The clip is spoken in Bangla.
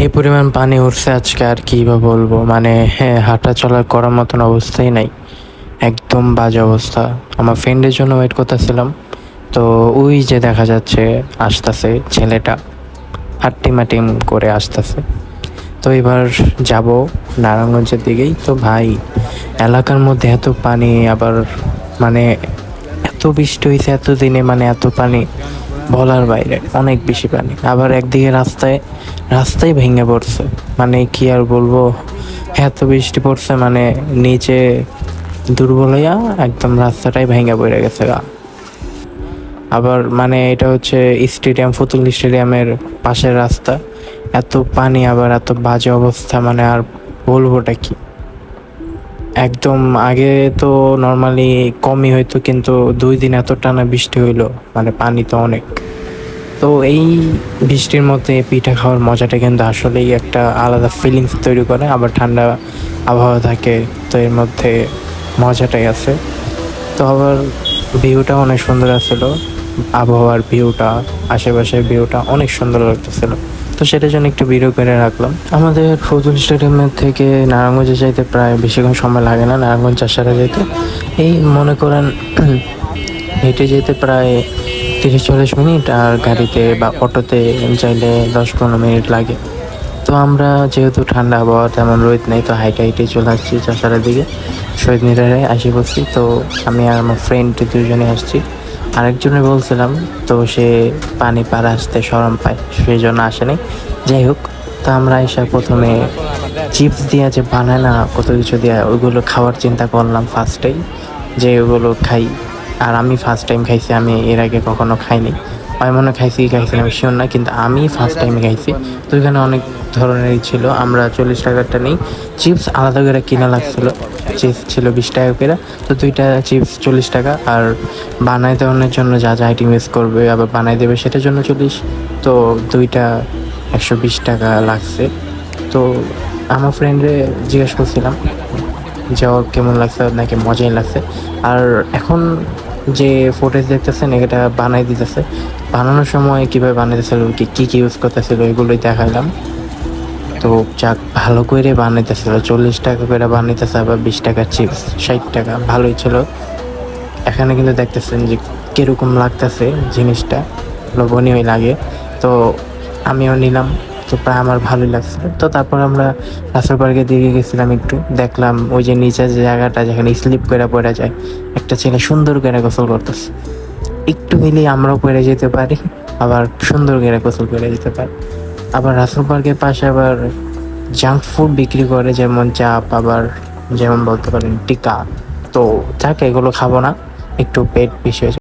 এই পরিমাণ পানি উঠছে আজকে, আর কি বা বলবো। মানে হ্যাঁ, হাঁটা চলা করার মতন অবস্থাই নাই, একদম বাজে অবস্থা। আমার ফ্রেন্ডের জন্য ওয়েট করতেছিলাম, তো ওই যে দেখা যাচ্ছে আসতেছে ছেলেটা, হাট্টিমাটিম করে আসতেছে। তো এবার যাব নারায়ণগঞ্জের দিকেই। তো ভাই, এলাকার মধ্যে এত পানি, আবার মানে এত বৃষ্টি হয়েছে এতদিনে, মানে এত পানি বলার বাইরে, অনেক বেশি পানি। আবার একদিকে রাস্তায় ভেঙে পড়ছে, মানে কি আর বলবো, এত বৃষ্টি পড়ছে মানে নিচে দুর্বল হইয়া একদম রাস্তাটাই ভেঙে পড়ে গেছে গা। আবার মানে এটা হচ্ছে ফুতুল স্টেডিয়ামের পাশের রাস্তা, এত পানি আবার এত বাজে অবস্থা, মানে আর বলবোটা কি। একদম আগে তো নর্মালি কমই হইতো, কিন্তু 2 দিন এত টানা বৃষ্টি হইলো, মানে পানি তো অনেক। তো এই বৃষ্টির মধ্যে পিঠা খাওয়ার মজাটা কিন্তু আসলেই একটা আলাদা ফিলিংস তৈরি করে। আবার ঠান্ডা আবহাওয়া থাকে, তো এর মধ্যে মজাটাই আছে। তো আবার ভিউটা অনেক সুন্দর আসছিল, আবহাওয়ার ভিউটা, আশেপাশের ভিউটা অনেক সুন্দর লাগতেছিল। তো সেটার জন্য একটু ভিডিও করে রাখলাম। আমাদের ফজল স্টেডিয়ামের থেকে নারায়ণগঞ্জে যাইতে প্রায় বেশিক্ষণ সময় লাগে না, নারায়ণগঞ্জ চাষারা যেতে। এই মনে করেন হেঁটে যেতে প্রায় 30-40 মিনিট, আর গাড়িতে বা অটোতে চাইলে 10-15 মিনিট লাগে। তো আমরা যেহেতু ঠান্ডা আবহাওয়া, তেমন রোদ নেই, তো হাইটে হাইটে চলে আসছি চাষারার দিকে, শহীদ মিনারে আসি বসছি। তো আমি আর আমার ফ্রেন্ড দুজনে আসছি, আরেকজনে বলছিলাম, তো সে পানি পার আসতে শরম পায়, সেই জন্য আসেনি। যাই হোক, তো আমরা এসে প্রথমে চিপস দিয়া যে বানায় না কত কিছু দিয়া, ওইগুলো খাওয়ার চিন্তা করলাম ফার্স্টেই, যে ওগুলো খাই। আর আমি ফার্স্ট টাইম খাইছি, আমি এর আগে কখনো খাইনি। আমি মনে খাইছি আমি শিওর না, কিন্তু আমি ফার্স্ট টাইম খাইছি। তো এখানে অনেক ধরনেরই ছিল। আমরা 40 টাকারটা নেই, চিপস আলাদা করে কিনা লাগছিল। চিপস ছিল 20 টাকা করে, তো 2টা চিপস 40 টাকা। আর বানাই দেওয়ানোর জন্য যা যা আইটেম ইউজ করবে আবার বানাই দেবে সেটার জন্য 40, তো 2টা 120 টাকা লাগছে। তো আমার ফ্রেন্ডে জিজ্ঞেস করছিলাম যে ওর কেমন লাগছে, ওর নাকি মজাই লাগছে। আর এখন যে ফুটেজ দেখতেছেন, এটা বানাই দিতেছে। বানানোর সময় কীভাবে বানাইতেছিল, কী কী ইউজ করতেছিল, এগুলোই দেখাইলাম। তো যাক, ভালো করে বানাইতেছিল। 40 টাকা করে বানাইতেছে, আবার 20 টাকার চিপস 60 টাকা, ভালোই ছিল। এখানে কিন্তু দেখতেছেন যে কীরকম লাগতেছে জিনিসটা, লোভনীয়ই লাগে। তো আমিও নিলাম, তো প্রায় আমার ভালোই লাগছিল। তো তারপর আমরা রাস্তার পার্কের দিকে গেছিলাম, একটু দেখলাম ওই যে নিচে যে জায়গাটা যেখানে স্লিপ করে পড়ে যায়, একটা ছেলে সুন্দর করে গোসল করতেছে। একটু হইলেই আমরাও পড়ে যেতে পারি, আবার সুন্দর করে গোসল করে যেতে পারি। আবার রাস্তার পার্কের পাশে আবার জাঙ্ক ফুড বিক্রি করে, যেমন চাপ, আবার যেমন বলতে পারেন টিকা। তো যাক, এগুলো খাবো না, একটু পেট বেশি হয়েছে।